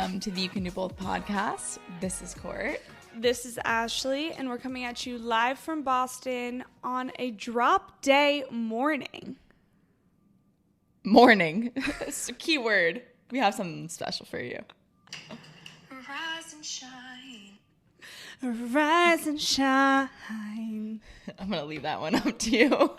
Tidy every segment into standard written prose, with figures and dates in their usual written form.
welcome to the You Can Do Both podcast. This is Court. This is Ashley, and we're coming at you live from Boston on a drop day morning. Morning. It's a key word. We have something special for you. Rise and shine. Rise and shine. I'm going to leave that one up to you.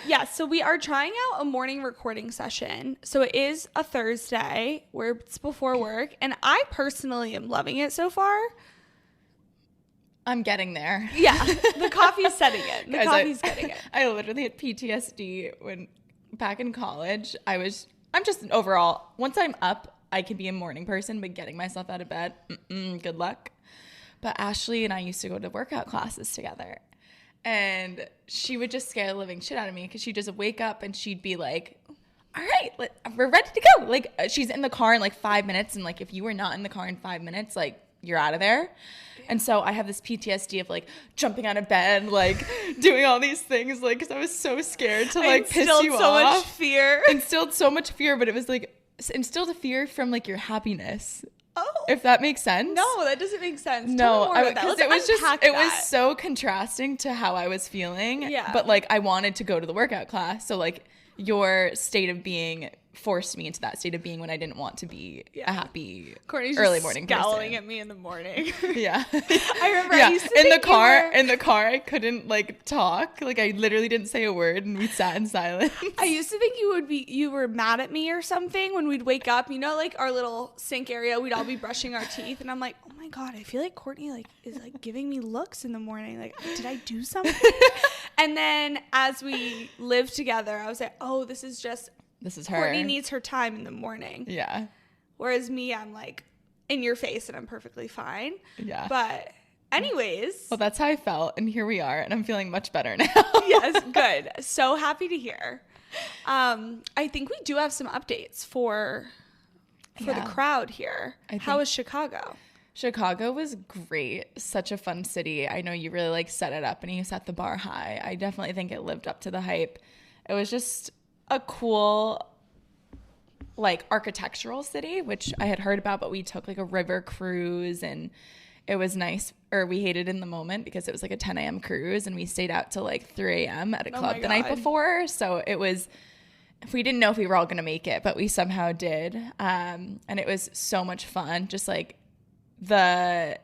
Yeah, so we are trying out a morning recording session. So it is a Thursday where it's before work, and I personally am loving it so far. I'm getting there. Yeah, the coffee's setting it. The coffee's getting it. I literally had PTSD when back in college. I'm just overall, once I'm up, I can be a morning person, but getting myself out of bed, good luck. But Ashley and I used to go to workout classes together. And she would just scare the living shit out of me because she'd just wake up and she'd be like, all right, we're ready to go. Like, she's in the car in like 5 minutes. And like, if you were not in the car in 5 minutes, like, you're out of there. And so I have this PTSD of like jumping out of bed, like doing all these things, like, because I was so scared to like piss you off. Instilled so much fear. Instilled so much fear, but it was like instilled a fear from like your happiness. Oh, if that makes sense. No, that doesn't make sense. No, because it was so contrasting to how I was feeling. Yeah. But like I wanted to go to the workout class, so like your state of being forced me into that state of being when I didn't want to be a happy Courtney's early just morning scowling person. at me in the morning. Yeah. I remember I used to in the car I couldn't like talk. Like I literally didn't say a word and we sat in silence. I used to think you were mad at me or something when we'd wake up, you know, like our little sink area, we'd all be brushing our teeth, and I'm like, oh my God, I feel like Courtney like is like giving me looks in the morning. Like, did I do something? And then as we lived together, I was like, oh, this is her. Courtney needs her time in the morning. Yeah. Whereas me, I'm like in your face and I'm perfectly fine. Yeah. But anyways. Well, that's how I felt. And here we are. And I'm feeling much better now. Yes. Good. So happy to hear. I think we do have some updates for the crowd here. How was Chicago? Chicago was great. Such a fun city. I know you really like set it up and you set the bar high. I definitely think it lived up to the hype. It was just a cool like architectural city, which I had heard about, but we took like a river cruise and it was nice, or we hated in the moment because it was like a 10 a.m. cruise and we stayed out till like 3 a.m. at a club the night before. So it was, we didn't know if we were all going to make it, but we somehow did. And it was so much fun. Just like the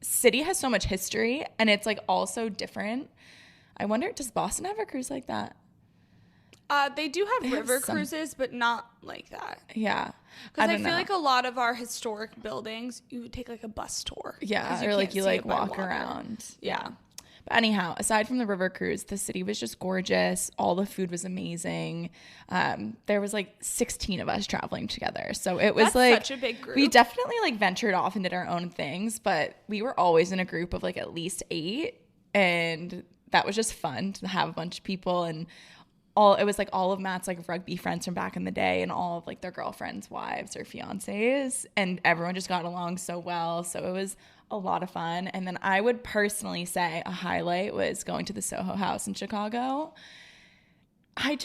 city has so much history and it's like all so different. I wonder, does Boston have a cruise like that? They do have river cruises, but not like that. Yeah. Because I feel like a lot of our historic buildings, you would take like a bus tour. Yeah, or like you like walk around. Yeah. But anyhow, aside from the river cruise, the city was just gorgeous. All the food was amazing. There was like 16 of us traveling together. So it was such a big group. We definitely like ventured off and did our own things, but we were always in a group of like at least 8. And that was just fun to have a bunch of people, and it was like all of Matt's like rugby friends from back in the day and all of like their girlfriends' wives or fiancés, and everyone just got along so well. So it was a lot of fun. And then I would personally say a highlight was going to the Soho House in Chicago. I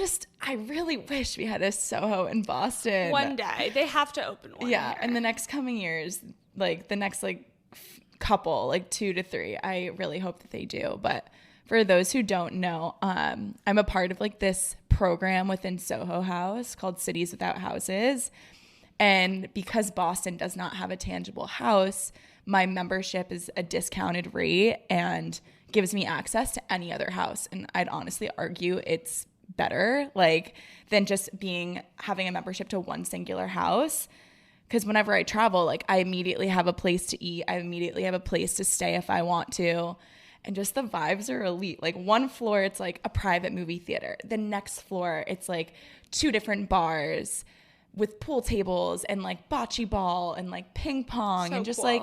really wish we had a Soho in Boston. One day. They have to open one. Yeah. Here. In the next coming years, like the next like couple, like 2 to 3, I really hope that they do. But for those who don't know, I'm a part of like this program within Soho House called Cities Without Houses. And because Boston does not have a tangible house, my membership is a discounted rate and gives me access to any other house. And I'd honestly argue it's better like than just having a membership to one singular house. Because whenever I travel, like I immediately have a place to eat. I immediately have a place to stay if I want to. And just the vibes are elite. Like one floor, it's like a private movie theater. The next floor, it's like 2 different bars with pool tables and like bocce ball and like ping pong and just like,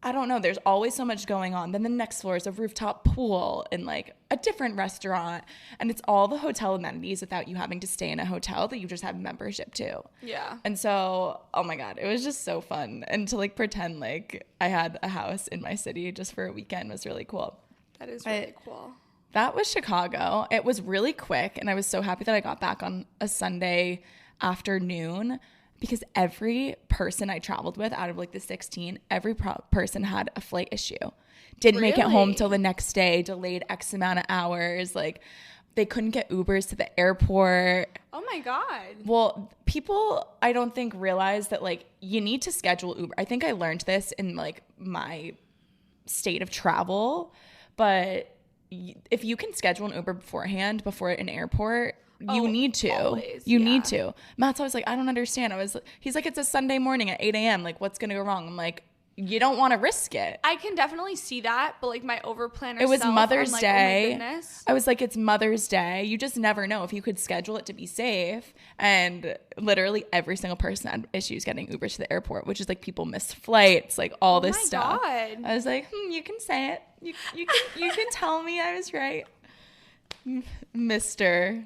I don't know. There's always so much going on. Then the next floor is a rooftop pool and like a different restaurant. And it's all the hotel amenities without you having to stay in a hotel that you just have membership to. Yeah. And so, oh my God, it was just so fun. And to like pretend like I had a house in my city just for a weekend was really cool. That is really cool. That was Chicago. It was really quick, and I was so happy that I got back on a Sunday afternoon. because every person I traveled with out of like the 16, every person had a flight issue. Didn't make it home till the next day, delayed X amount of hours. Like they couldn't get Ubers to the airport. Oh my God. Well, people I don't think realize that like you need to schedule Uber. I think I learned this in like my state of travel, but if you can schedule an Uber beforehand before an airport, you need to. Always, you need to. Matt's always like, I don't understand. He's like, it's a Sunday morning at 8 a.m. Like, what's going to go wrong? I'm like, you don't want to risk it. I can definitely see that, but like my overplanner. It was Mother's Day. Oh my goodness. I was like, it's Mother's Day. You just never know if you could schedule it to be safe. And literally every single person had issues getting Uber to the airport, which is like people missed flights, like all this stuff. God. I was like, you can say it. You can tell me I was right, Mister.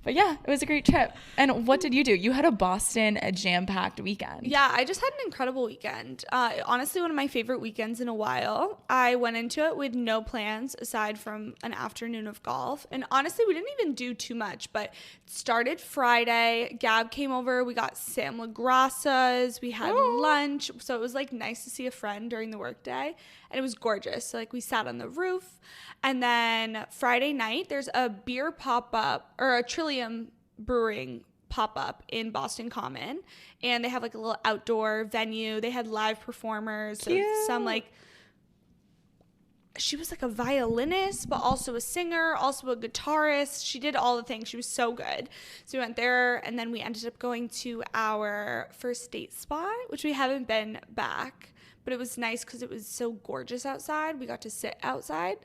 But yeah, it was a great trip. And what did you do? You had a jam-packed weekend. Yeah, I just had an incredible weekend. Honestly, one of my favorite weekends in a while. I went into it with no plans aside from an afternoon of golf. And honestly, we didn't even do too much, but it started Friday. Gab came over. We got Sam LaGrassa's. We had lunch. So it was like nice to see a friend during the workday. And it was gorgeous. So like we sat on the roof. And then Friday night, there's a beer pop-up or a Trillium Brewing pop-up in Boston Common. And they have like a little outdoor venue. They had live performers. So some like, she was like a violinist, but also a singer, also a guitarist. She did all the things. She was so good. So we went there and then we ended up going to our first date spot, which we haven't been back. But it was nice because it was so gorgeous outside. We got to sit outside.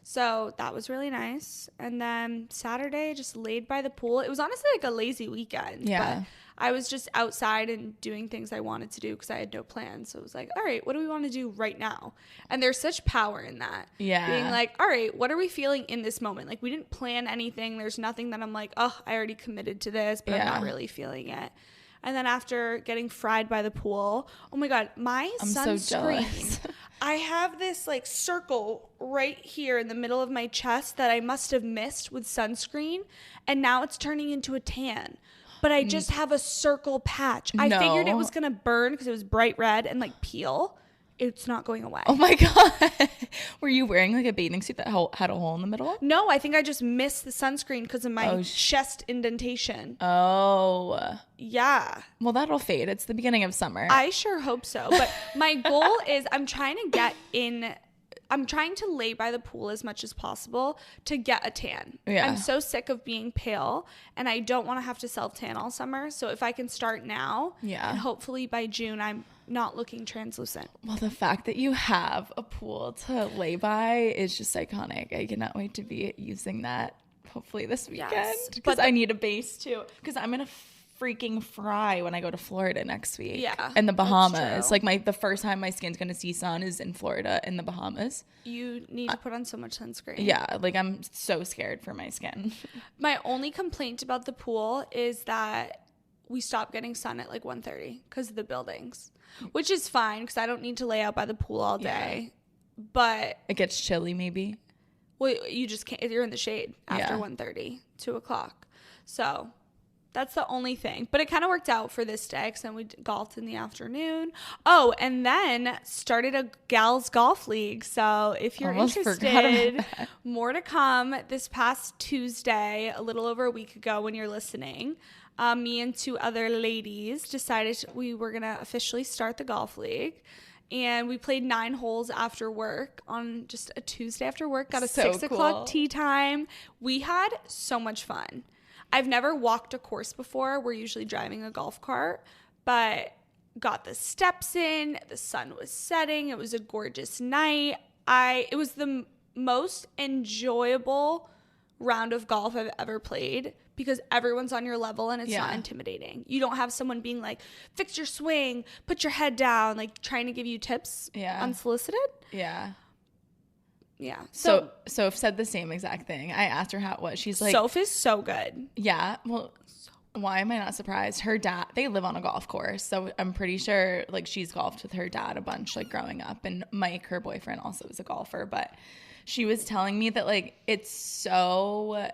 So that was really nice. And then Saturday, just laid by the pool. It was honestly like a lazy weekend. Yeah. But I was just outside and doing things I wanted to do because I had no plans. So it was like, all right, what do we want to do right now? And there's such power in that. Yeah. Being like, all right, what are we feeling in this moment? Like we didn't plan anything. There's nothing that I'm like, oh, I already committed to this, but I'm not really feeling it. And then after getting fried by the pool, oh my God, my sunscreen. So jealous. I have this like circle right here in the middle of my chest that I must have missed with sunscreen. And now it's turning into a tan. But I just have a circle patch. I figured it was going to burn because it was bright red and like peel. It's not going away. Oh my God. Were you wearing like a bathing suit that had a hole in the middle? No, I think I just missed the sunscreen because of my chest indentation. Oh. Yeah. Well, that'll fade. It's the beginning of summer. I sure hope so. But my goal is I'm trying to lay by the pool as much as possible to get a tan. Yeah. I'm so sick of being pale and I don't want to have to self-tan all summer. So if I can start now, and hopefully by June I'm not looking translucent. Well, the fact that you have a pool to lay by is just iconic. I cannot wait to be using that hopefully this weekend because I need a base too because I'm going to freaking fry when I go to Florida next week. Yeah. And the Bahamas. Like the first time my skin's going to see sun is in Florida in the Bahamas. You need to put on so much sunscreen. Yeah. Like I'm so scared for my skin. My only complaint about the pool is that we stopped getting sun at like 1:30 because of the buildings, which is fine because I don't need to lay out by the pool all day. But it gets chilly maybe. Well, you just can't. You're in the shade after 1:30, 2 o'clock. So that's the only thing. But it kind of worked out for this day because then we golfed in the afternoon. Oh, and then started a gals golf league. So if you're interested, more to come. This past Tuesday, a little over a week ago when you're listening, me and 2 other ladies decided we were going to officially start the golf league. And we played 9 holes after work on just a Tuesday after work. Got a 6 o'clock tee time. We had so much fun. I've never walked a course before. We're usually driving a golf cart. But got the steps in. The sun was setting. It was a gorgeous night. It was the most enjoyable round of golf I've ever played because everyone's on your level and it's not intimidating. You don't have someone being like, fix your swing, put your head down, like trying to give you tips unsolicited. Yeah. Yeah. So Soph said the same exact thing. I asked her how it was. She's like, Soph is so good. Yeah. Well, why am I not surprised? Her dad, they live on a golf course. So I'm pretty sure like she's golfed with her dad a bunch like growing up. And Mike, her boyfriend, also was a golfer. But she was telling me that like it's so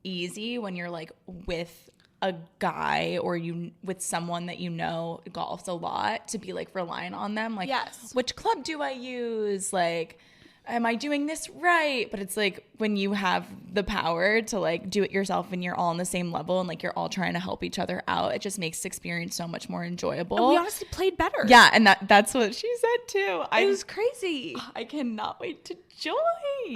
easy when you're like with a guy or you with someone that you know golfs a lot to be like relying on them. Like, yes. Which club do I use? Like, am I doing this right? But it's like when you have the power to like do it yourself and you're all on the same level and like you're all trying to help each other out, it just makes the experience so much more enjoyable. And we honestly played better. Yeah, and that's what she said too. It was crazy. I cannot wait to join.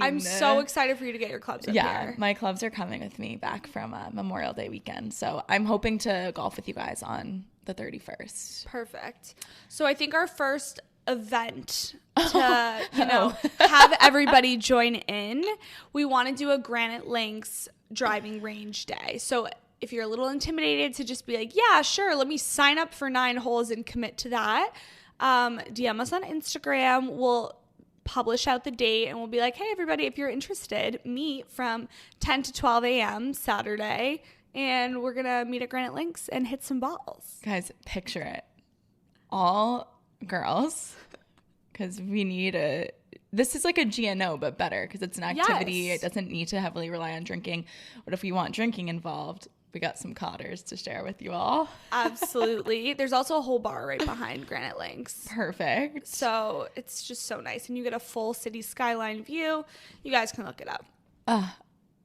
I'm so excited for you to get your clubs up here. My clubs are coming with me back from Memorial Day weekend. So I'm hoping to golf with you guys on the 31st. Perfect. So I think our first event to, have everybody join in, we want to do a Granite Links driving range day. So if you're a little intimidated to just be like, yeah, sure, let me sign up for 9 holes and commit to that, DM us on Instagram. We'll publish out the date and we'll be like, hey, everybody, if you're interested, meet from 10 to 12 a.m. Saturday, and we're going to meet at Granite Links and hit some balls. Guys, picture it. All girls, because we need this is like a GNO, but better because it's an activity. Yes. It doesn't need to heavily rely on drinking. But if we want drinking involved, we got some cotters to share with you all. Absolutely. There's also a whole bar right behind Granite Links. Perfect. So it's just so nice. And you get a full city skyline view. You guys can look it up.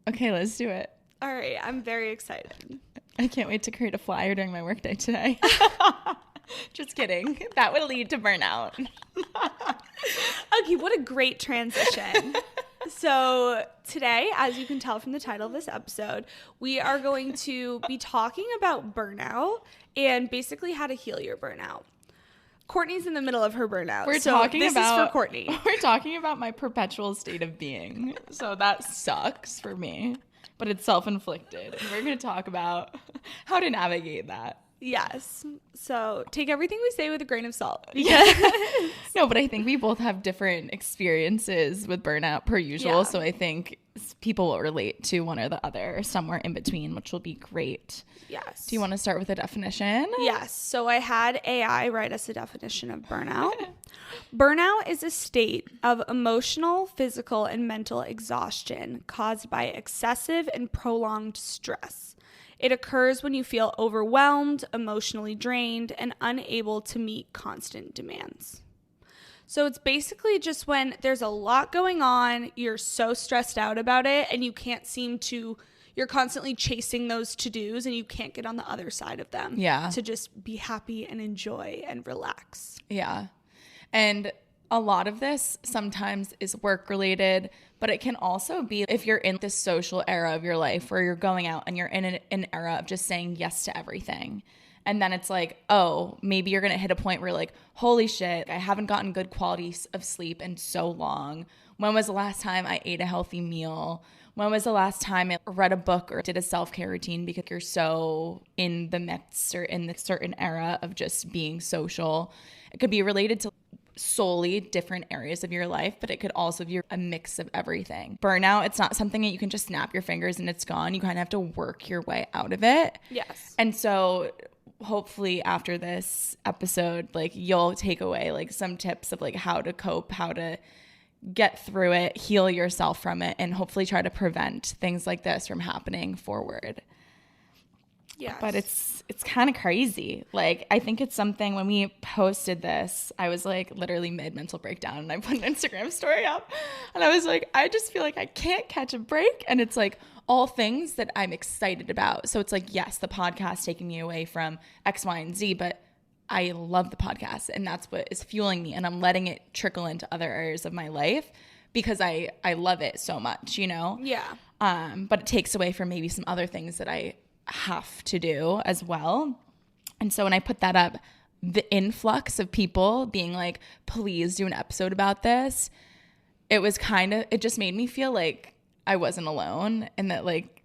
Okay, let's do it. All right. I'm very excited. I can't wait to create a flyer during my workday today. Just kidding. That would lead to burnout. Okay, what a great transition. So today, as you can tell from the title of this episode, we are going to be talking about burnout and basically how to heal your burnout. Courtney's in the middle of her burnout. This is for Courtney. We're talking about my perpetual state of being. So that sucks for me, but it's self-inflicted. And we're going to talk about how to navigate that. Yes. So take everything we say with a grain of salt. No, but I think we both have different experiences with burnout per usual. Yeah. So I think people will relate to one or the other or somewhere in between, which will be great. Yes. Do you want to start with a definition? Yes. So I had AI write us a definition of burnout. Burnout is a state of emotional, physical, and mental exhaustion caused by excessive and prolonged stress. It occurs when you feel overwhelmed, emotionally drained, and unable to meet constant demands. So it's basically just when there's a lot going on, you're so stressed out about it, and you can't you're constantly chasing those to-dos, and you can't get on the other side of them. Yeah. To just be happy and enjoy and relax. Yeah. And a lot of this sometimes is work-related, but it can also be if you're in this social era of your life where you're going out and you're in an era of just saying yes to everything. And then it's like, oh, maybe you're going to hit a point where you're like, holy shit, I haven't gotten good quality of sleep in so long. When was the last time I ate a healthy meal? When was the last time I read a book or did a self-care routine? Because you're so in the midst or in the certain era of just being social. It could be related to solely different areas of your life, but it could also be a mix of everything. Burnout, it's not something that you can just snap your fingers and it's gone. You kind of have to work your way out of it. Yes. And so hopefully after this episode, like you'll take away like some tips of like how to cope, how to get through it, heal yourself from it, and hopefully try to prevent things like this from happening forward. Yes. But it's kind of crazy. Like, I think it's something when we posted this, I was like literally mid mental breakdown and I put an Instagram story up and I was like, I just feel like I can't catch a break. And it's like all things that I'm excited about. So it's like, yes, the podcast taking me away from X, Y, and Z, but I love the podcast and that's what is fueling me. And I'm letting it trickle into other areas of my life because I love it so much, you know? Yeah. But it takes away from maybe some other things that I have to do as well. And so when I put that up, the influx of people being like, please do an episode about this, it just made me feel like I wasn't alone and that like,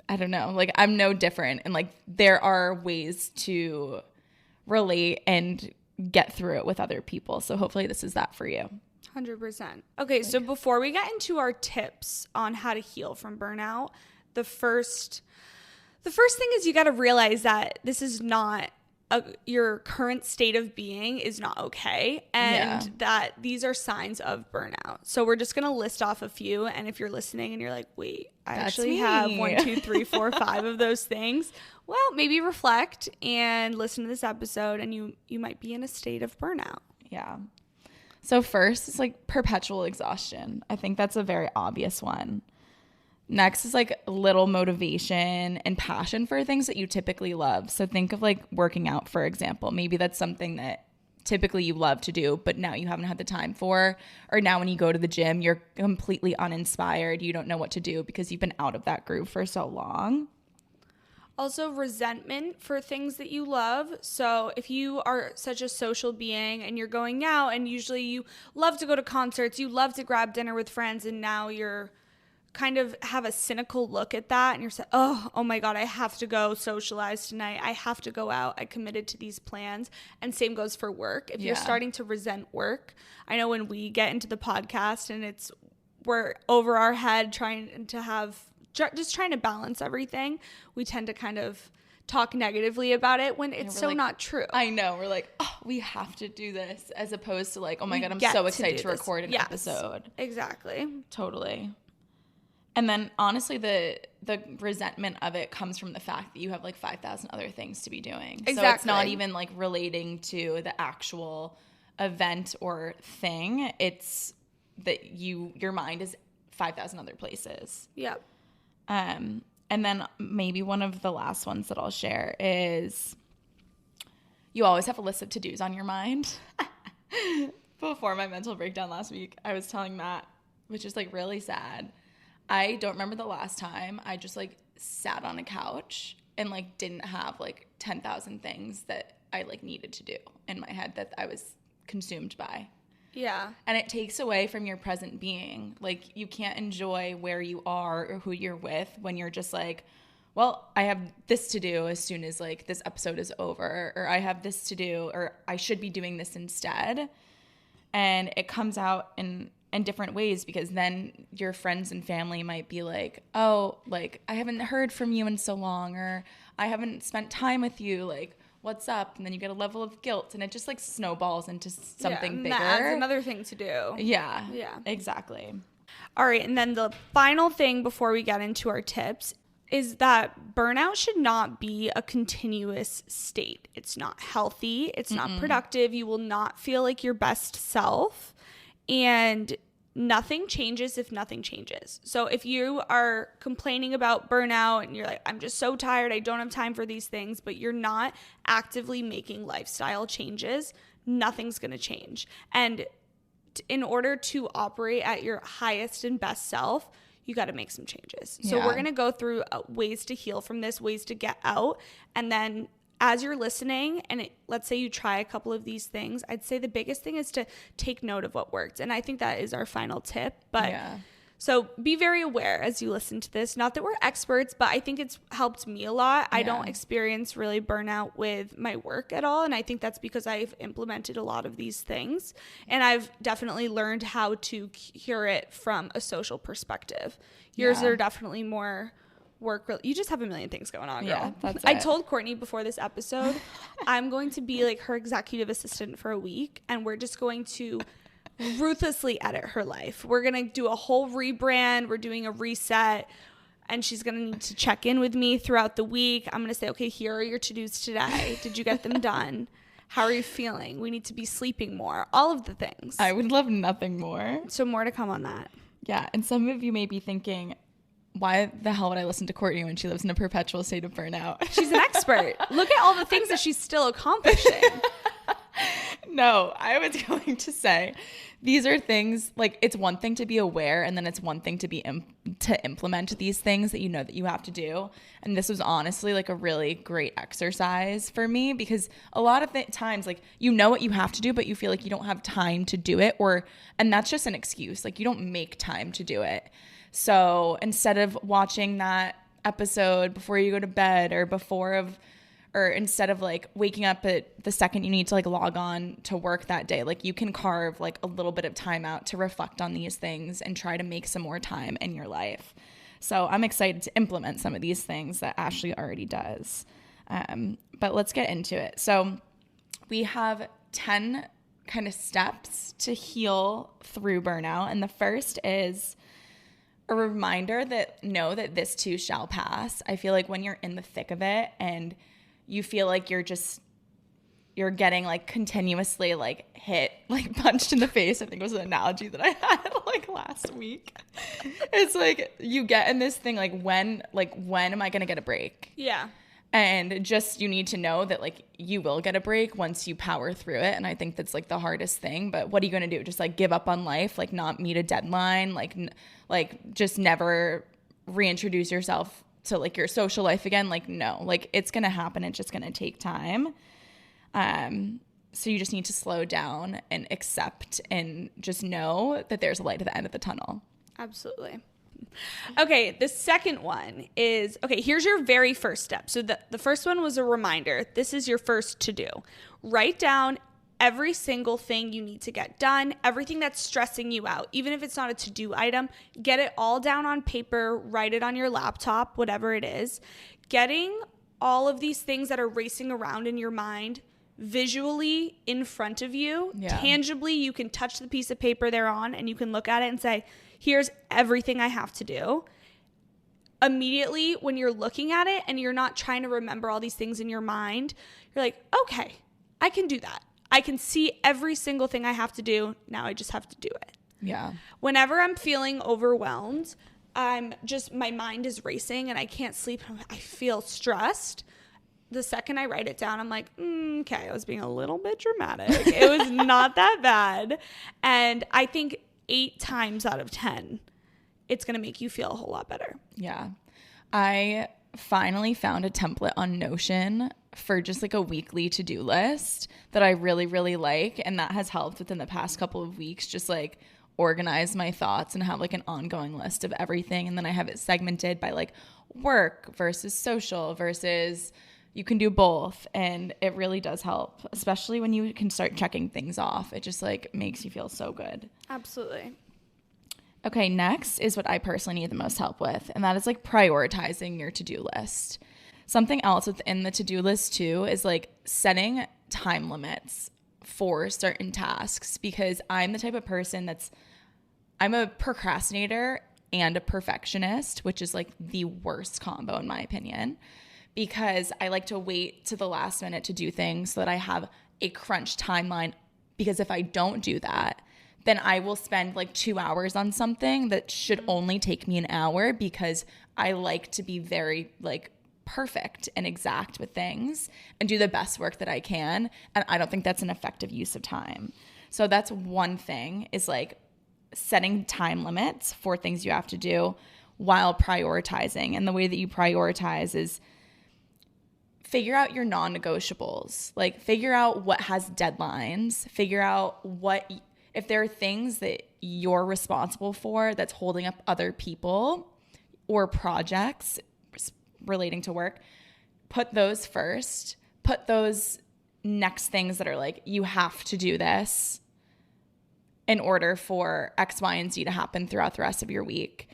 I don't know, like I'm no different. And like there are ways to relate and get through it with other people. So hopefully this is that for you. 100%. Okay, so before we get into our tips on how to heal from burnout, the first thing is you got to realize that this is not your current state of being is not okay, and that these are signs of burnout. So we're just going to list off a few. And if you're listening and you're like, wait, I actually have 1, 2, 3, 4, 5 of those things, well, maybe reflect and listen to this episode, and you might be in a state of burnout. Yeah. So first is like perpetual exhaustion. I think that's a very obvious one. Next is like little motivation and passion for things that you typically love. So think of like working out, for example. Maybe that's something that typically you love to do, but now you haven't had the time for, or now when you go to the gym, you're completely uninspired. You don't know what to do because you've been out of that groove for so long. Also, resentment for things that you love. So if you are such a social being and you're going out, and usually you love to go to concerts, you love to grab dinner with friends, and now you're kind of have a cynical look at that, and you're saying, oh my God, I have to go socialize tonight. I have to go out. I committed to these plans. And same goes for work. If you're starting to resent work, I know when we get into the podcast and we're over our head trying to balance everything, we tend to kind of talk negatively about it when it's so not true. I know. We're like, oh, we have to do this, as opposed to like, oh my God, I'm so excited to record an episode. Exactly. Totally. And then honestly, the resentment of it comes from the fact that you have like 5,000 other things to be doing. Exactly. So it's not even like relating to the actual event or thing. It's that your mind is 5,000 other places. Yep. And then maybe one of the last ones that I'll share is you always have a list of to-dos on your mind. Before my mental breakdown last week, I was telling Matt, which is like really sad. I don't remember the last time I just like sat on a couch and like didn't have like 10,000 things that I like needed to do in my head that I was consumed by. Yeah. And it takes away from your present being. Like you can't enjoy where you are or who you're with when you're just like, well, I have this to do as soon as like this episode is over, or I have this to do, or I should be doing this instead. And it comes out in different ways, because then your friends and family might be like, oh, like I haven't heard from you in so long, or I haven't spent time with you, like what's up? And then you get a level of guilt, and it just like snowballs into something bigger. That adds another thing to do. Yeah, exactly. All right, and then the final thing before we get into our tips is that burnout should not be a continuous state. It's not healthy. It's not productive. You will not feel like your best self. And nothing changes if nothing changes. So if you are complaining about burnout and you're like, I'm just so tired, I don't have time for these things, but you're not actively making lifestyle changes, nothing's going to change. And in order to operate at your highest and best self, you got to make some changes. So we're going to go through ways to heal from this, ways to get out. And then as you're listening, and let's say you try a couple of these things, I'd say the biggest thing is to take note of what worked. And I think that is our final tip. But so be very aware as you listen to this. Not that we're experts, but I think it's helped me a lot. I don't experience really burnout with my work at all. And I think that's because I've implemented a lot of these things. And I've definitely learned how to cure it from a social perspective. Yours are definitely more work. You just have a million things going on, girl. Yeah, that's I told Courtney before this episode, I'm going to be like her executive assistant for a week, and we're just going to ruthlessly edit her life. We're going to do a whole rebrand. We're doing a reset, and she's going to need to check in with me throughout the week. I'm going to say, okay, here are your to-dos today. Did you get them done? How are you feeling? We need to be sleeping more. All of the things. I would love nothing more. So more to come on that. Yeah, and some of you may be thinking, why the hell would I listen to Courtney when she lives in a perpetual state of burnout? She's an expert. Look at all the things that she's still accomplishing. No, I was going to say these are things, like it's one thing to be aware, and then it's one thing to be to implement these things that you know that you have to do. And this was honestly like a really great exercise for me, because a lot of times like you know what you have to do, but you feel like you don't have time to do it, and that's just an excuse. Like you don't make time to do it. So instead of watching that episode before you go to bed, or instead of like waking up at the second you need to like log on to work that day, like you can carve like a little bit of time out to reflect on these things and try to make some more time in your life. So I'm excited to implement some of these things that Ashley already does. but let's get into it. So we have 10 kind of steps to heal through burnout. And the first is a reminder that know that this too shall pass. I feel like when you're in the thick of it and you feel like you're getting like continuously like hit, like punched in the face, I think was an analogy that I had like last week. It's like you get in this thing like when am I going to get a break? Yeah. And just you need to know that like you will get a break once you power through it. And I think that's like the hardest thing. But what are you going to do? Just like give up on life, like not meet a deadline, like just never reintroduce yourself to like your social life again? Like no, like it's going to happen. It's just going to take time. So you just need to slow down and accept and just know that there's a light at the end of the tunnel. Absolutely. Okay, the second one is, okay, here's your very first step. So the first one was a reminder. This is your first to do. Write down every single thing you need to get done, everything that's stressing you out. Even if it's not a to-do item, get it all down on paper, write it on your laptop, whatever it is. Getting all of these things that are racing around in your mind visually in front of you, tangibly, you can touch the piece of paper they're on and you can look at it and say, here's everything I have to do. Immediately, when you're looking at it and you're not trying to remember all these things in your mind, you're like, okay, I can do that. I can see every single thing I have to do. Now I just have to do it. Yeah. Whenever I'm feeling overwhelmed, my mind is racing and I can't sleep. I feel stressed. The second I write it down, I'm like, okay, I was being a little bit dramatic. It was not that bad. And I think 8 times out of 10, it's going to make you feel a whole lot better. Yeah. I finally found a template on Notion for just like a weekly to-do list that I really, really like. And that has helped within the past couple of weeks, just like organize my thoughts and have like an ongoing list of everything. And then I have it segmented by like work versus social versus you can do both. And it really does help, especially when you can start checking things off. It just like makes you feel so good. Absolutely. Okay, next is what I personally need the most help with, and that is like prioritizing your to-do list. Something else within the to-do list too is like setting time limits for certain tasks, because I'm the type of person I'm a procrastinator and a perfectionist, which is like the worst combo in my opinion, because I like to wait to the last minute to do things so that I have a crunch timeline, because if I don't do that, then I will spend like 2 hours on something that should only take me an hour, because I like to be very like perfect and exact with things and do the best work that I can. And I don't think that's an effective use of time. So that's one thing, is like setting time limits for things you have to do while prioritizing. And the way that you prioritize is figure out your non-negotiables. Like figure out what has deadlines, figure out if there are things that you're responsible for that's holding up other people or projects relating to work, put those first. Put those next things that are like, you have to do this in order for X, Y, and Z to happen throughout the rest of your week.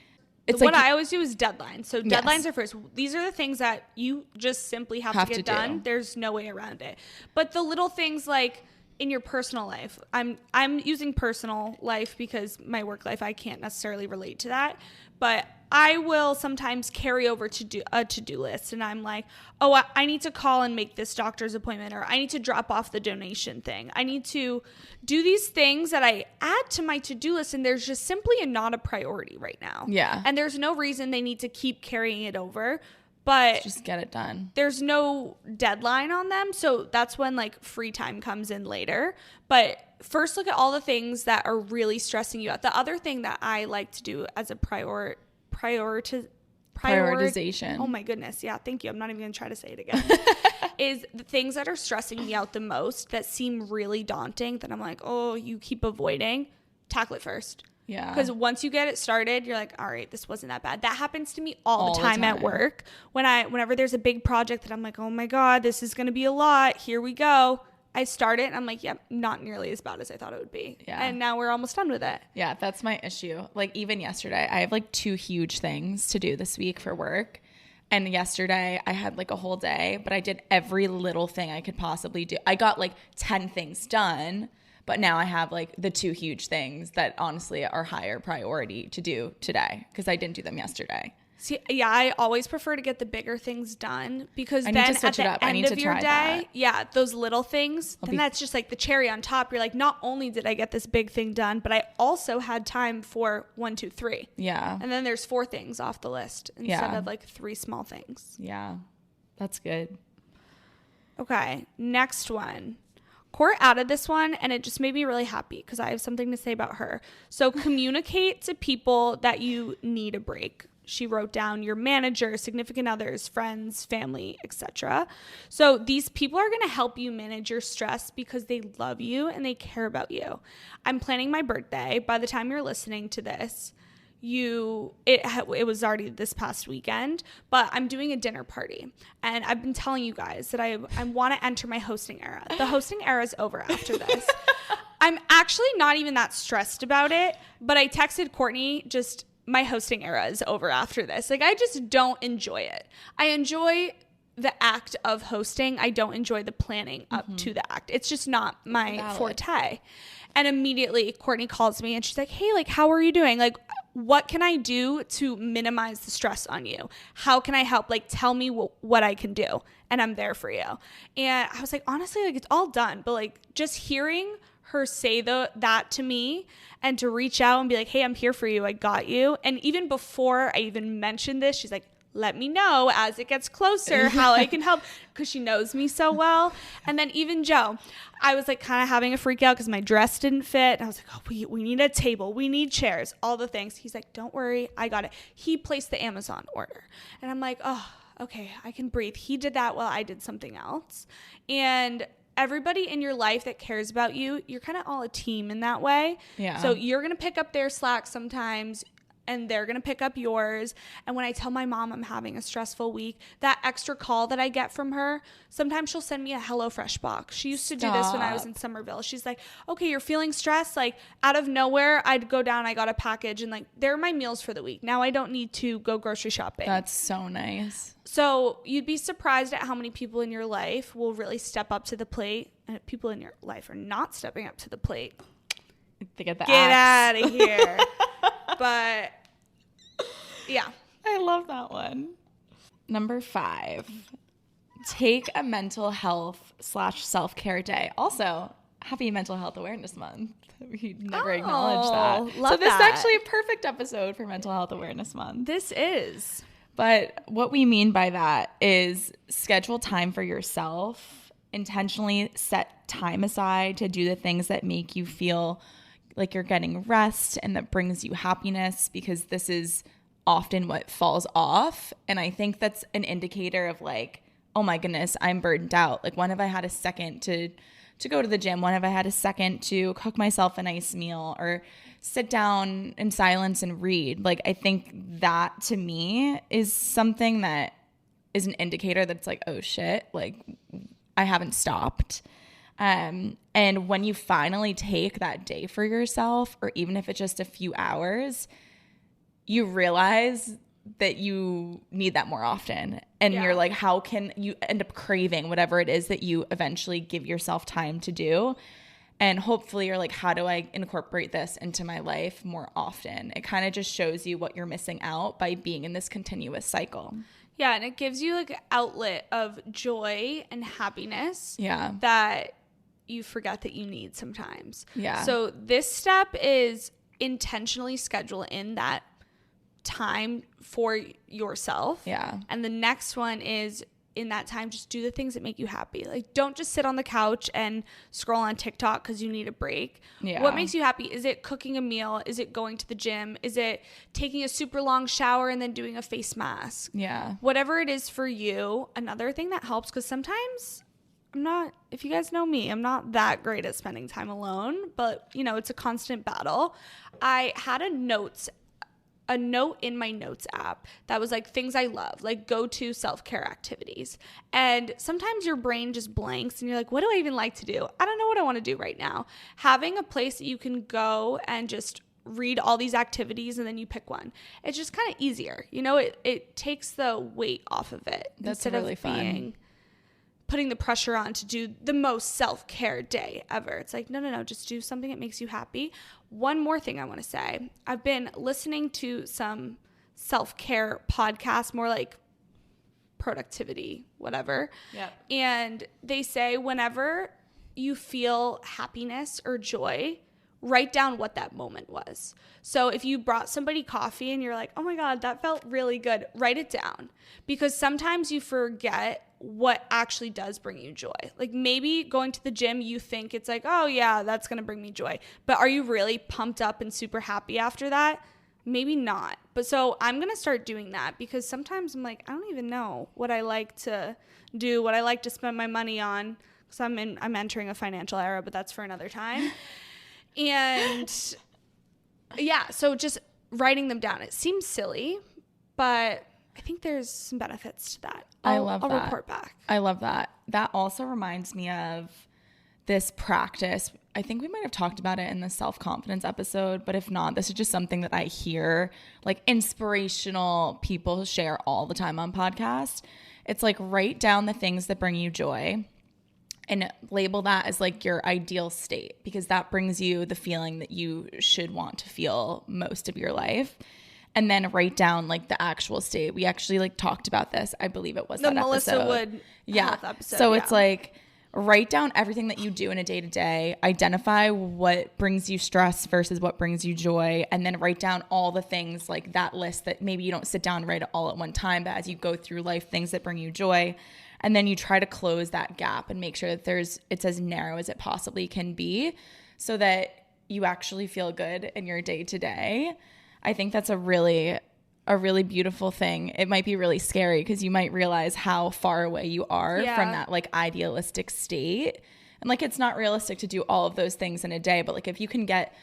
It's what I always do is deadlines. So deadlines are first. These are the things that you just simply have to get done. There's no way around it. But the little things like in your personal life, I'm using personal life because my work life, I can't necessarily relate to that. But I will sometimes carry over a to-do list, and I'm like, oh, I need to call and make this doctor's appointment, or I need to drop off the donation thing. I need to do these things that I add to my to-do list, and there's just simply not a priority right now. Yeah. And there's no reason they need to keep carrying it over. But just get it done. There's no deadline on them. So that's when like free time comes in later. But first look at all the things that are really stressing you out. The other thing that I like to do as a prioritization. Oh my goodness. Yeah. Thank you. I'm not even going to try to say it again. Is the things that are stressing me out the most, that seem really daunting, that I'm like, oh, you keep avoiding, tackle it first. Yeah. Because once you get it started, you're like, all right, this wasn't that bad. That happens to me all the time at work. Whenever there's a big project that I'm like, oh my God, this is going to be a lot. Here we go. I start it and I'm like, yep, not nearly as bad as I thought it would be. Yeah. And now we're almost done with it. Yeah, that's my issue. Like even yesterday, I have like 2 huge things to do this week for work. And yesterday I had like a whole day, but I did every little thing I could possibly do. I got like 10 things done, but now I have like the 2 huge things that honestly are higher priority to do today because I didn't do them yesterday. See, yeah, I always prefer to get the bigger things done because then at the end of your day, those little things, then that's just like the cherry on top. You're like, not only did I get this big thing done, but I also had time for 1, 2, 3. Yeah. And then there's 4 things off the list instead of like 3 small things. Yeah, that's good. Okay, next one. Court added this one, and it just made me really happy because I have something to say about her. So communicate to people that you need a break. She wrote down your manager, significant others, friends, family, etc. So these people are going to help you manage your stress because they love you and they care about you. I'm planning my birthday. By the time you're listening to this, it was already this past weekend, but I'm doing a dinner party. And I've been telling you guys that I want to enter my hosting era. The hosting era is over after this. I'm actually not even that stressed about it, but I texted Courtney just... my hosting era is over after this. Like, I just don't enjoy it. I enjoy the act of hosting. I don't enjoy the planning up to the act. It's just not my forte. And immediately Courtney calls me and she's like, hey, like, how are you doing? Like, what can I do to minimize the stress on you? How can I help? Like, tell me what I can do. And I'm there for you. And I was like, honestly, like, it's all done. But like, just hearing her say that to me and to reach out and be like, hey, I'm here for you. I got you. And even before I even mentioned this, she's like, let me know as it gets closer how I can help, because she knows me so well. And then even Joe, I was like kind of having a freak out because my dress didn't fit. And I was like, oh, we need a table. We need chairs, all the things. He's like, don't worry, I got it. He placed the Amazon order. And I'm like, oh, okay, I can breathe. He did that while I did something else. And everybody in your life that cares about you, you're kind of all a team in that way. Yeah. So you're going to pick up their slack sometimes and they're going to pick up yours. And when I tell my mom I'm having a stressful week, that extra call that I get from her, sometimes she'll send me a HelloFresh box. She used to do this when I was in Somerville. She's like, okay, you're feeling stressed. Like, out of nowhere, I'd go down, I got a package, and like, they're my meals for the week. Now I don't need to go grocery shopping. That's so nice. So you'd be surprised at how many people in your life will really step up to the plate, and if people in your life are not stepping up to the plate, they get out of here. But yeah, I love that one. Number 5, take a mental health / self-care day. Also, happy Mental Health Awareness Month. We never acknowledge that. So this is actually a perfect episode for Mental Health Awareness Month. This is. But what we mean by that is schedule time for yourself, intentionally set time aside to do the things that make you feel like you're getting rest and that brings you happiness, because this is often what falls off. And I think that's an indicator of like, oh my goodness, I'm burnt out. Like, when have I had a second to go to the gym? When have I had a second to cook myself a nice meal or sit down in silence and read? Like, I think that to me is something that is an indicator that's like, oh shit, like I haven't stopped. And when you finally take that day for yourself, or even if it's just a few hours, you realize that you need that more often. And you're like, how can you end up craving whatever it is that you eventually give yourself time to do? And hopefully you're like, how do I incorporate this into my life more often? It kind of just shows you what you're missing out by being in this continuous cycle. Yeah, and it gives you like an outlet of joy and happiness. Yeah. That you forget that you need sometimes. Yeah. So this step is intentionally schedule in that time for yourself. Yeah. And the next one is, in that time, just do the things that make you happy. Like, don't just sit on the couch and scroll on TikTok because you need a break. Yeah. What makes you happy? Is it cooking a meal? Is it going to the gym? Is it taking a super long shower and then doing a face mask? Yeah. Whatever it is for you. Another thing that helps, because sometimes if you guys know me, I'm not that great at spending time alone, but it's a constant battle. I had a note in my notes app that was like things I love, like go-to self-care activities. And sometimes your brain just blanks and you're like, what do I even like to do? I don't know what I want to do right now. Having a place that you can go and just read all these activities and then you pick one. It's just kind of easier. You know, it takes the weight off of it. That's instead really of fun. putting the pressure on to do the most self-care day ever. It's like, no, just do something that makes you happy. One more thing I want to say. I've been listening to some self-care podcasts, more like productivity, whatever. Yeah. And they say whenever you feel happiness or joy, write down what that moment was. So if you brought somebody coffee and you're like, oh my God, that felt really good, write it down. Because sometimes you forget what actually does bring you joy. Like maybe going to the gym, you think it's like, oh yeah, that's going to bring me joy. But are you really pumped up and super happy after that? Maybe not. But so I'm going to start doing that, because sometimes I'm like, I don't even know what I like to do, what I like to spend my money on. Because I'm entering a financial era, but that's for another time. And yeah, so just writing them down. It seems silly, but I think there's some benefits to that. I'll report back. I love that. That also reminds me of this practice. I think we might have talked about it in the self-confidence episode, but if not, this is just something that I hear like inspirational people share all the time on podcasts. It's like, write down the things that bring you joy and label that as like your ideal state, because that brings you the feeling that you should want to feel most of your life. And then write down like the actual state. We actually like talked about this. I believe it was the that Melissa episode. Wood health episode. So it's like, write down everything that you do in a day to day, identify what brings you stress versus what brings you joy, and then write down all the things, like that list that maybe you don't sit down and write it all at one time, but as you go through life, things that bring you joy. And then you try to close that gap and make sure that it's as narrow as it possibly can be, so that you actually feel good in your day to day. I think that's a really beautiful thing. It might be really scary because you might realize how far away you are from that like idealistic state. And like, it's not realistic to do all of those things in a day, but like if you can get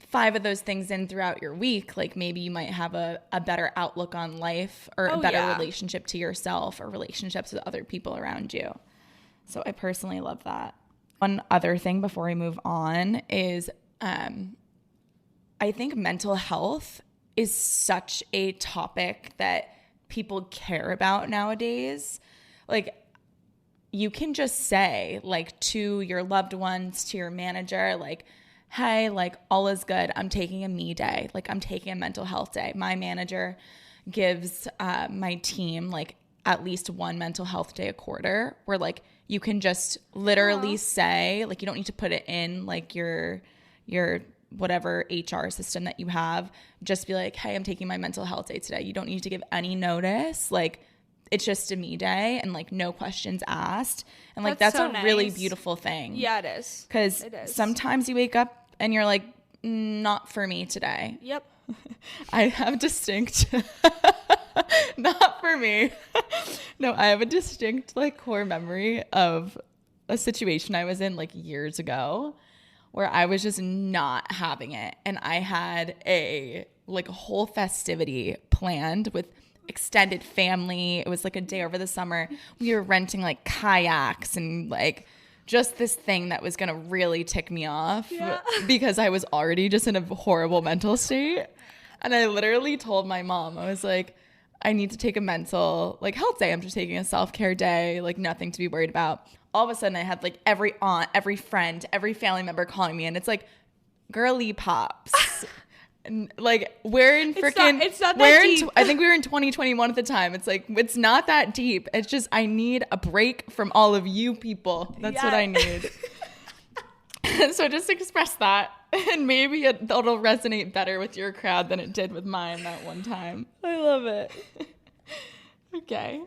5 of those things in throughout your week, like maybe you might have a better outlook on life, or a better relationship to yourself, or relationships with other people around you. So I personally love that. One other thing before we move on is I think mental health is such a topic that people care about nowadays. Like, you can just say like to your loved ones, to your manager, like, hey, like all is good. I'm taking a me day. Like, I'm taking a mental health day. My manager gives my team like at least one mental health day a quarter, where like you can just literally say, like, you don't need to put it in like your whatever HR system that you have. Just be like, hey, I'm taking my mental health day today. You don't need to give any notice. Like, it's just a me day, and like no questions asked. And like that's so a really beautiful thing. Yeah, it is. Because sometimes you wake up and you're like, not for me today. Yep. I have distinct not for me. No, I have a distinct like core memory of a situation I was in like years ago, where I was just not having it. And I had a whole festivity planned with extended family. It was like a day over the summer. We were renting like kayaks and like just this thing that was going to really tick me off because I was already just in a horrible mental state. And I literally told my mom, I was like, I need to take a mental like health day. I'm just taking a self-care day, like nothing to be worried about. All of a sudden I had like every aunt, every friend, every family member calling me, and it's like, girly pops. And like, we're in freaking, it's not that deep. I think we were in 2021 at the time. It's like, it's not that deep. It's just, I need a break from all of you people. That's what I need. So just express that, and maybe it'll resonate better with your crowd than it did with mine that one time. I love it. Okay.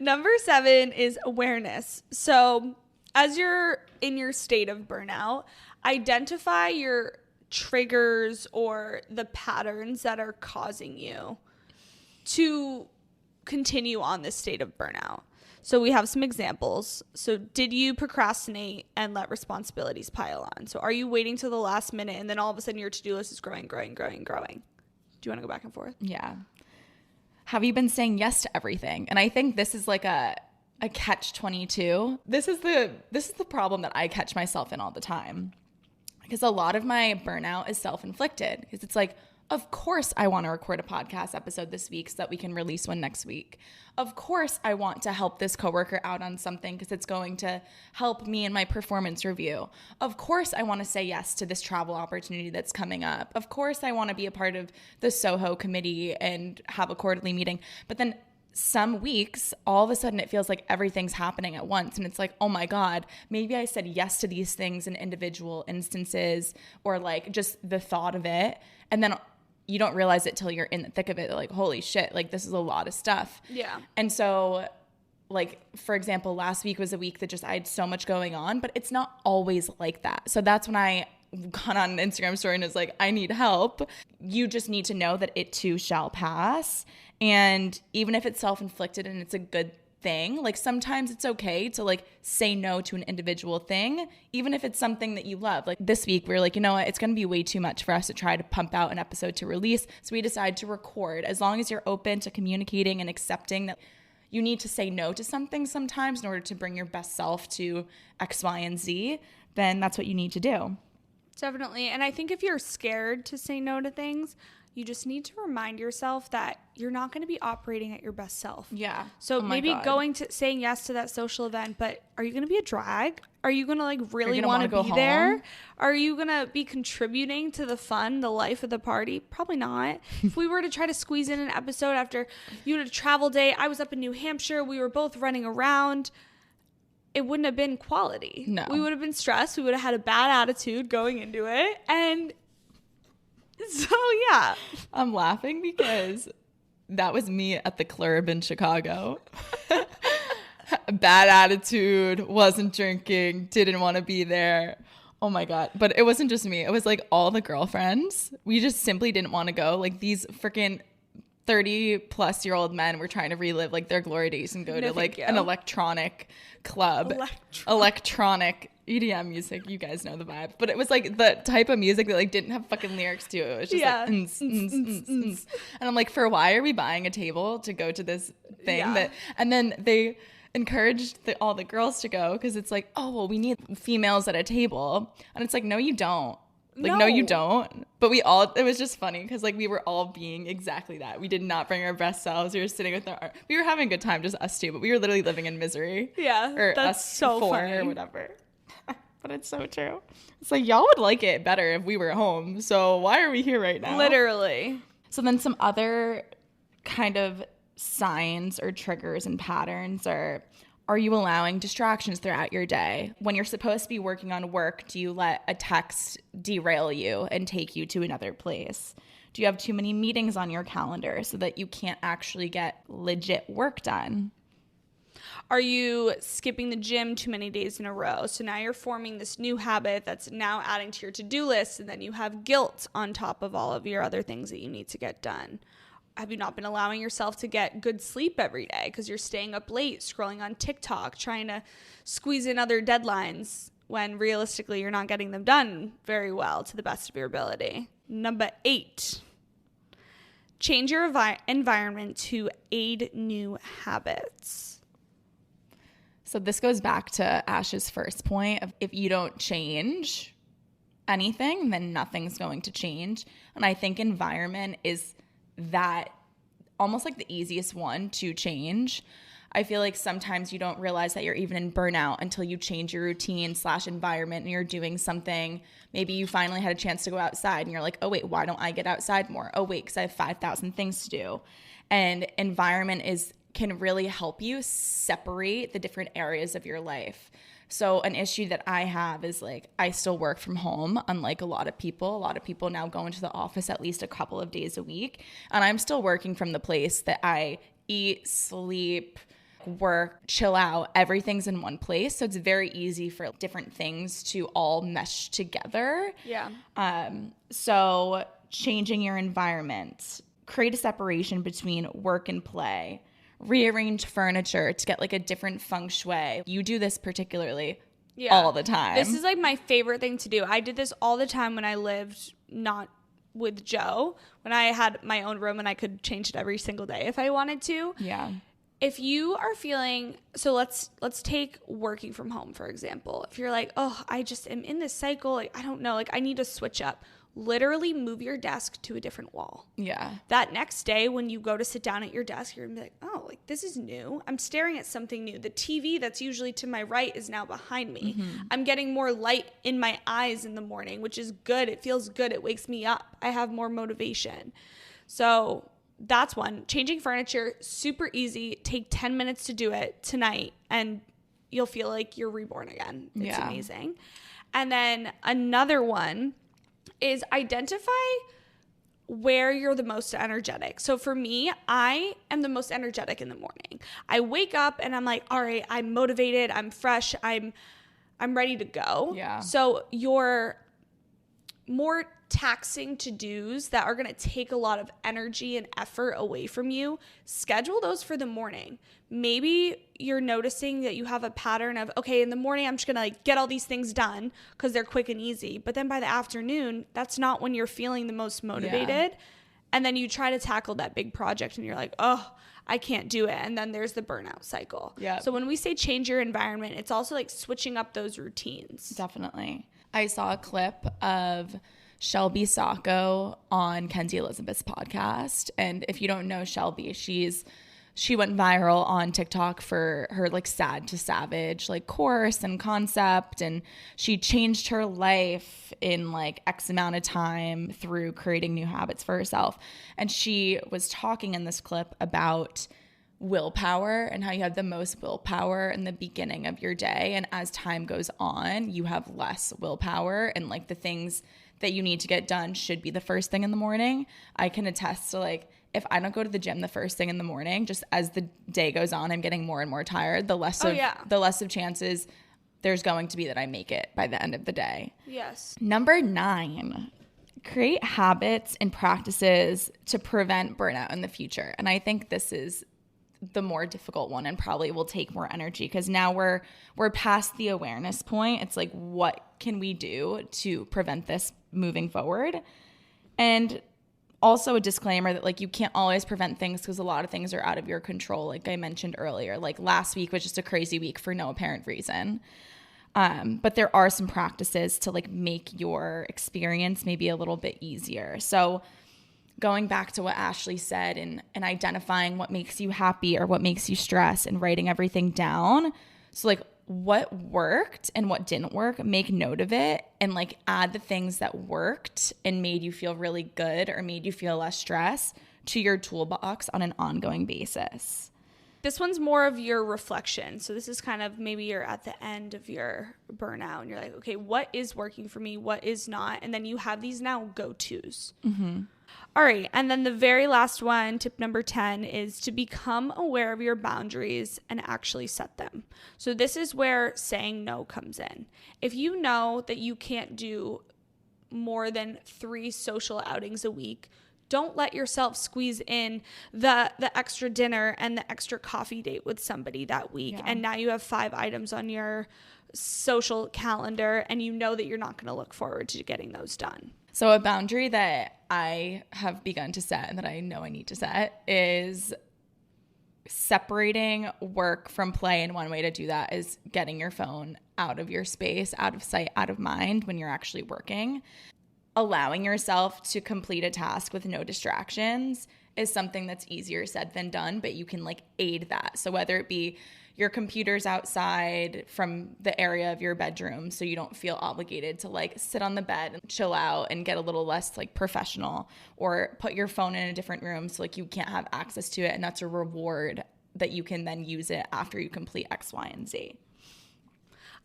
Number 7 is awareness. So as you're in your state of burnout, identify your triggers or the patterns that are causing you to continue on this state of burnout. So we have some examples. So did you procrastinate and let responsibilities pile on? So are you waiting till the last minute and then all of a sudden your to-do list is growing? Do you want to go back and forth? Yeah. Have you been saying yes to everything? And I think this is like a catch-22. This is the problem that I catch myself in all the time. Because a lot of my burnout is self-inflicted, because it's like, of course I want to record a podcast episode this week so that we can release one next week. Of course I want to help this coworker out on something because it's going to help me in my performance review. Of course I want to say yes to this travel opportunity that's coming up. Of course I want to be a part of the Soho committee and have a quarterly meeting. But then some weeks, all of a sudden it feels like everything's happening at once. And it's like, oh my God, maybe I said yes to these things in individual instances, or like just the thought of it. And then you don't realize it till you're in the thick of it. Like, holy shit, like this is a lot of stuff. Yeah. And so like, for example, last week was a week that just I had so much going on, but it's not always like that. So that's when I got on an Instagram story and was like, I need help. You just need to know that it too shall pass. And even if it's self-inflicted and it's a good thing, like sometimes it's okay to like say no to an individual thing, even if it's something that you love. Like this week we were like, you know what, it's going to be way too much for us to try to pump out an episode to release. So we decided to record. As long as you're open to communicating and accepting that you need to say no to something sometimes in order to bring your best self to X, Y, and Z, then that's what you need to do. Definitely. And I think if you're scared to say no to things, you just need to remind yourself that you're not going to be operating at your best self. Yeah. So maybe saying yes to that social event, but are you going to be a drag? Are you going to like really want to be there? Are you going to be contributing to the fun, the life of the party? Probably not. If we were to try to squeeze in an episode after you had a travel day, I was up in New Hampshire, we were both running around, it wouldn't have been quality. No. We would have been stressed. We would have had a bad attitude going into it. And so, yeah. I'm laughing because that was me at the club in Chicago. Bad attitude, wasn't drinking, didn't want to be there. Oh my God. But it wasn't just me. It was like all the girlfriends. We just simply didn't want to go. Like these freaking 30-plus-year-old men were trying to relive like their glory days and go to like an electronic club. Electronic EDM music. You guys know the vibe. But it was like the type of music that like didn't have fucking lyrics to it. It was just like and I'm like, for why are we buying a table to go to this thing that, and then they encouraged all the girls to go because it's like, oh well, we need females at a table, and it's like, no you don't. Like, no, you don't. But it was just funny because, like, we were all being exactly that. We did not bring our best selves. We were sitting with we were having a good time, just us two, but we were literally living in misery. Yeah. Or that's us so four funny. or whatever. But it's so true. It's like, y'all would like it better if we were home. So why are we here right now? Literally. So then some other kind of signs or triggers and patterns are you allowing distractions throughout your day? When you're supposed to be working on work, do you let a text derail you and take you to another place? Do you have too many meetings on your calendar so that you can't actually get legit work done? Are you skipping the gym too many days in a row? So now you're forming this new habit that's now adding to your to-do list, and then you have guilt on top of all of your other things that you need to get done. Have you not been allowing yourself to get good sleep every day because you're staying up late, scrolling on TikTok, trying to squeeze in other deadlines when realistically you're not getting them done very well to the best of your ability? Number 8, change your environment to aid new habits. So this goes back to Ash's first point of if you don't change anything, then nothing's going to change. And I think environment is that almost like the easiest one to change. I feel like sometimes you don't realize that you're even in burnout until you change your routine / environment and you're doing something. Maybe you finally had a chance to go outside and you're like, oh wait, why don't I get outside more? Oh wait, because I have 5,000 things to do. And environment can really help you separate the different areas of your life. So an issue that I have is like I still work from home, unlike a lot of people. A lot of people now go into the office at least a couple of days a week. And I'm still working from the place that I eat, sleep, work, chill out. Everything's in one place. So it's very easy for different things to all mesh together. Yeah. So changing your environment, create a separation between work and play. Rearrange furniture to get like a different feng shui. You do this particularly all the time. This is like my favorite thing to do. I did this all the time when I lived not with Joe, when I had my own room and I could change it every single day if I wanted to. Yeah. If you are feeling, so let's take working from home, for example. If you're like, oh, I just am in this cycle, like, I don't know, like I need to switch up. Literally move your desk to a different wall. Yeah. That next day when you go to sit down at your desk, you're gonna be like, oh, like this is new. I'm staring at something new. The TV that's usually to my right is now behind me. Mm-hmm. I'm getting more light in my eyes in the morning, which is good. It feels good. It wakes me up. I have more motivation. So that's one. Changing furniture, super easy. Take 10 minutes to do it tonight and you'll feel like you're reborn again. It's amazing. And then another one is identify where you're the most energetic. So for me, I am the most energetic in the morning. I wake up and I'm like, all right, I'm motivated, I'm fresh, I'm ready to go. Yeah. So your more taxing to-dos that are going to take a lot of energy and effort away from you, schedule those for the morning. Maybe you're noticing that you have a pattern of, okay, in the morning, I'm just going to like get all these things done because they're quick and easy. But then by the afternoon, that's not when you're feeling the most motivated. Yeah. And then you try to tackle that big project and you're like, oh, I can't do it. And then there's the burnout cycle. Yeah. So when we say change your environment, it's also like switching up those routines. Definitely. I saw a clip of Shelby Sacco on Kenzie Elizabeth's podcast. And if you don't know Shelby, she went viral on TikTok for her like Sad to Savage like course and concept. And she changed her life in like X amount of time through creating new habits for herself. And she was talking in this clip about willpower and how you have the most willpower in the beginning of your day. And as time goes on, you have less willpower and like the things that you need to get done should be the first thing in the morning. I can attest to like, if I don't go to the gym the first thing in the morning, just as the day goes on, I'm getting more and more tired, the less of chances there's going to be that I make it by the end of the day. Yes. Number 9, create habits and practices to prevent burnout in the future. And I think this is the more difficult one and probably will take more energy because now we're past the awareness point. It's like, what can we do to prevent this moving forward? And also a disclaimer that like you can't always prevent things because a lot of things are out of your control. Like I mentioned earlier, like last week was just a crazy week for no apparent reason. But there are some practices to like make your experience maybe a little bit easier. So going back to what Ashley said and identifying what makes you happy or what makes you stress and writing everything down. So like what worked and what didn't work, make note of it and like add the things that worked and made you feel really good or made you feel less stress to your toolbox on an ongoing basis. This one's more of your reflection. So this is kind of maybe you're at the end of your burnout and you're like, okay, what is working for me? What is not? And then you have these now go-tos. Mm-hmm. All right. And then the very last one, tip number 10, is to become aware of your boundaries and actually set them. So this is where saying no comes in. If you know that you can't do more than 3 social outings a week, don't let yourself squeeze in the extra dinner and the extra coffee date with somebody that week. Yeah. And now you have 5 items on your social calendar and you know that you're not going to look forward to getting those done. So a boundary that I have begun to set and that I know I need to set is separating work from play. And one way to do that is getting your phone out of your space, out of sight, out of mind when you're actually working. Allowing yourself to complete a task with no distractions is something that's easier said than done, but you can like aid that. So whether it be your computer's outside from the area of your bedroom so you don't feel obligated to like sit on the bed and chill out and get a little less like professional, or put your phone in a different room so like you can't have access to it and that's a reward that you can then use it after you complete X, Y, and Z.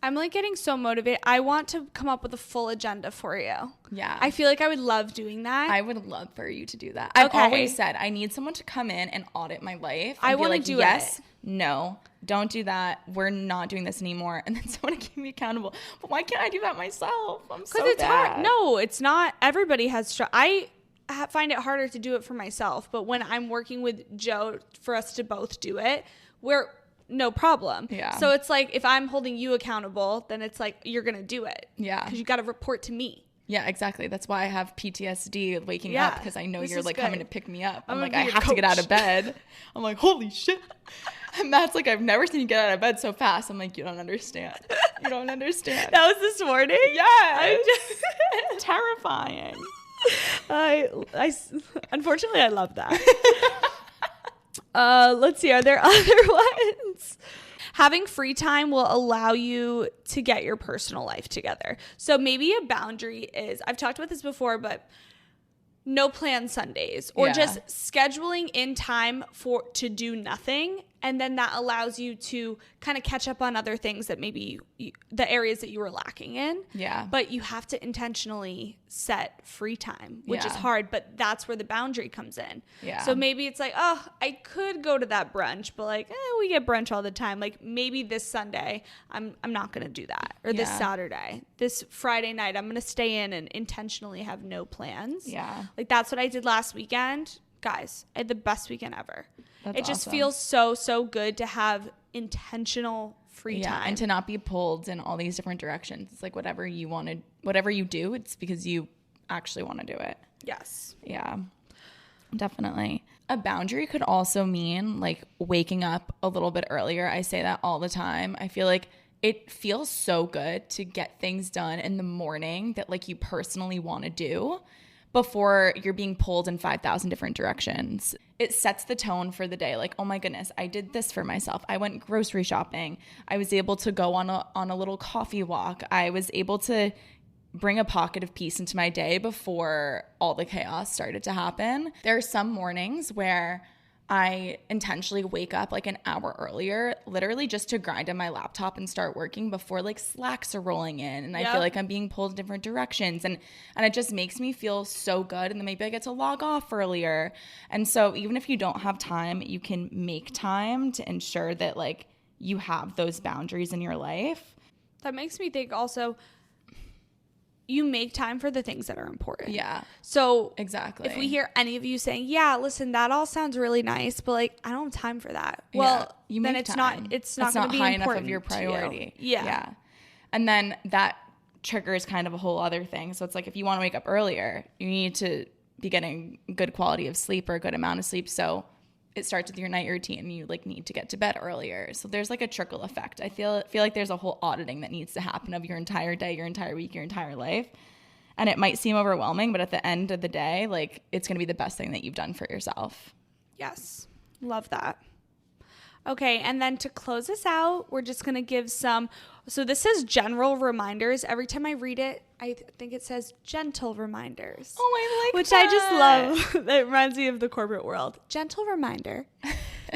I'm like getting so motivated. I want to come up with a full agenda for you. Yeah. I feel like I would love doing that. I would love for you to do that. I've always said I need someone to come in and audit my life. I want to like, do yes, it. No, don't do that. We're not doing this anymore. And then someone to keep me accountable. But why can't I do that myself? I'm so bad. Because it's hard. No, it's not. Everybody has I find it harder to do it for myself. But when I'm working with Joe for us to both do it, no problem. Yeah. So it's like if I'm holding you accountable, then it's like you're going to do it. Yeah. Because you got to report to me. Yeah, exactly. That's why I have PTSD waking up, because I know you're like coming to pick me up. I'm like, I have to get out of bed. I'm like, holy shit. And Matt's like, I've never seen you get out of bed so fast. I'm like, you don't understand. You don't understand. That was this morning? Yeah. Terrifying. Unfortunately, I love that. Let's see. Are there other ones? Having free time will allow you to get your personal life together. So maybe a boundary is, I've talked about this before, but no plan Sundays, or just scheduling in time to do nothing. And then that allows you to kind of catch up on other things that maybe the areas that you were lacking in. Yeah. But you have to intentionally set free time, which is hard, but that's where the boundary comes in. Yeah. So maybe it's like, oh, I could go to that brunch, but like, we get brunch all the time. Like maybe this Sunday, I'm not going to do that. Or this Saturday, this Friday night, I'm going to stay in and intentionally have no plans. Yeah. Like that's what I did last weekend. Guys, I had the best weekend ever. It just feels so good to have intentional free time. And to not be pulled in all these different directions. It's like whatever you do, it's because you actually want to do it. Yes. Yeah, definitely. A boundary could also mean like waking up a little bit earlier. I say that all the time. I feel like it feels so good to get things done in the morning that like you personally want to do before you're being pulled in 5,000 different directions. It sets the tone for the day. Like, oh my goodness, I did this for myself. I went grocery shopping. I was able to go on a little coffee walk. I was able to bring a pocket of peace into my day before all the chaos started to happen. There are some mornings where I intentionally wake up like an hour earlier, literally just to grind on my laptop and start working before like Slacks are rolling in. And I feel like I'm being pulled in different directions. And it just makes me feel so good. And then maybe I get to log off earlier. And so even if you don't have time, you can make time to ensure that like you have those boundaries in your life. That makes me think also, you make time for the things that are important. Yeah. So exactly. If we hear any of you saying, yeah, listen, that all sounds really nice, but like, I don't have time for that. Well, then it's time. not going to be high important enough of your priority. Yeah. And then that triggers kind of a whole other thing. So it's like, if you want to wake up earlier, you need to be getting good quality of sleep or a good amount of sleep. So it starts with your night routine. You like need to get to bed earlier. So there's like a trickle effect. I feel like there's a whole auditing that needs to happen of your entire day, your entire week, your entire life. And it might seem overwhelming, but at the end of the day, like it's going to be the best thing that you've done for yourself. Yes. Love that. Okay. And then to close us out, we're just going to give some, so this says general reminders. Every time I read it, I think it says gentle reminders. Oh, I like which that. I just love. It reminds me of the corporate world. Gentle reminder.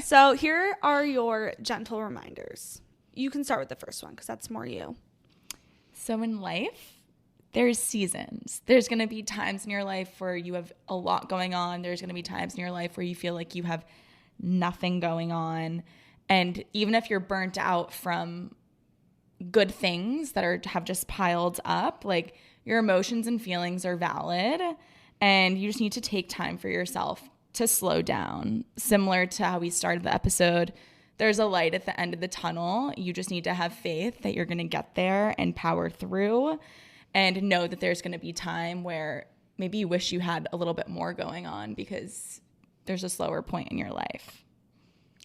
So here are your gentle reminders. You can start with the first one because that's more you. So in life, there's seasons. There's going to be times in your life where you have a lot going on. There's going to be times in your life where you feel like you have nothing going on. And even if you're burnt out from good things that have just piled up, like your emotions and feelings are valid, and you just need to take time for yourself to slow down. Similar to how we started the episode, there's a light at the end of the tunnel. You just need to have faith that you're going to get there and power through, and know that there's going to be time where maybe you wish you had a little bit more going on because there's a slower point in your life.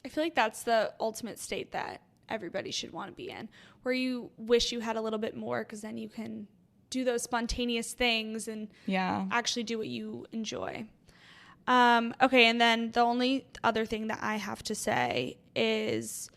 I feel like that's the ultimate state that everybody should want to be in, where you wish you had a little bit more because then you can do those spontaneous things and actually do what you enjoy. Okay, and then the only other thing that I have to say is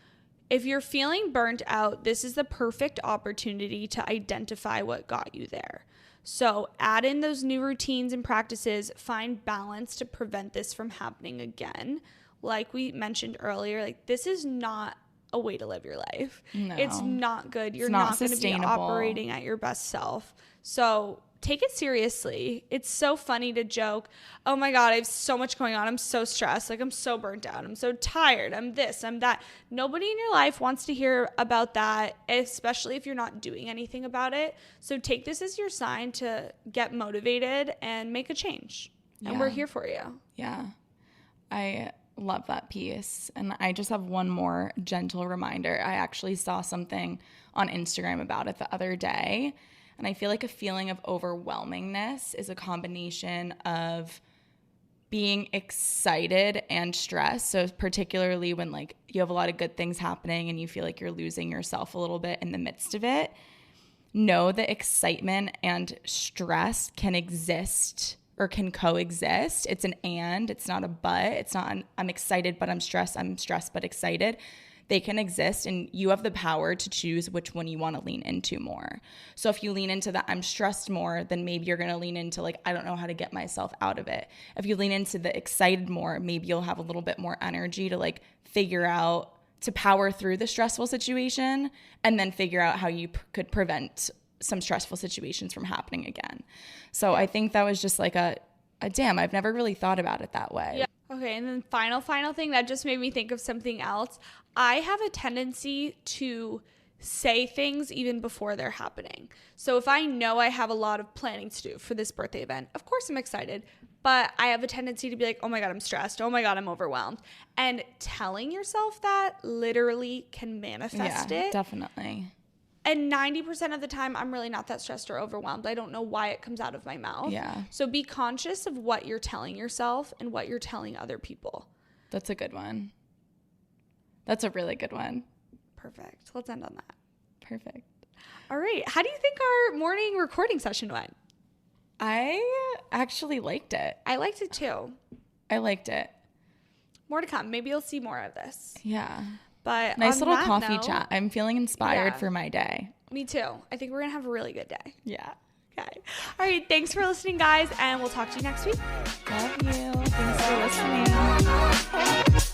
if you're feeling burnt out, this is the perfect opportunity to identify what got you there. So add in those new routines and practices, find balance to prevent this from happening again. Like we mentioned earlier, like this is not a way to live your life. No. It's not good. You're not going to be operating at your best self. So take it seriously. It's so funny to joke, oh my God, I have so much going on. I'm so stressed. Like I'm so burnt out. I'm so tired. I'm this, I'm that. Nobody in your life wants to hear about that, especially if you're not doing anything about it. So take this as your sign to get motivated and make a change. And we're here for you. Yeah. I love that piece. And I just have one more gentle reminder. I actually saw something on Instagram about it the other day. And I feel like a feeling of overwhelmingness is a combination of being excited and stressed. So particularly when like you have a lot of good things happening and you feel like you're losing yourself a little bit in the midst of it, know that excitement and stress can exist or can coexist. It's an and, it's not a but. It's not I'm excited but I'm stressed but excited. They can exist, and you have the power to choose which one you want to lean into more. So if you lean into the I'm stressed more, then maybe you're going to lean into like, I don't know how to get myself out of it. If you lean into the excited more, maybe you'll have a little bit more energy to like figure out, to power through the stressful situation and then figure out how you could prevent some stressful situations from happening again. So I think that was just like a damn, I've never really thought about it that way. Yeah. Okay, and then final thing that just made me think of something else. I have a tendency to say things even before they're happening. So if I know I have a lot of planning to do for this birthday event, of course I'm excited, but I have a tendency to be like, oh my God, I'm stressed. Oh my God, I'm overwhelmed. And telling yourself that literally can manifest it. Definitely. And 90% of the time, I'm really not that stressed or overwhelmed. I don't know why it comes out of my mouth. Yeah. So be conscious of what you're telling yourself and what you're telling other people. That's a good one. That's a really good one. Perfect. Let's end on that. Perfect. All right. How do you think our morning recording session went? I actually liked it. I liked it too. I liked it. More to come. Maybe you'll see more of this. Yeah. But nice little coffee chat. I'm feeling inspired for my day. Me too. I think we're going to have a really good day. Yeah. Okay. All right. Thanks for listening, guys. And we'll talk to you next week. Love you. Thanks for listening.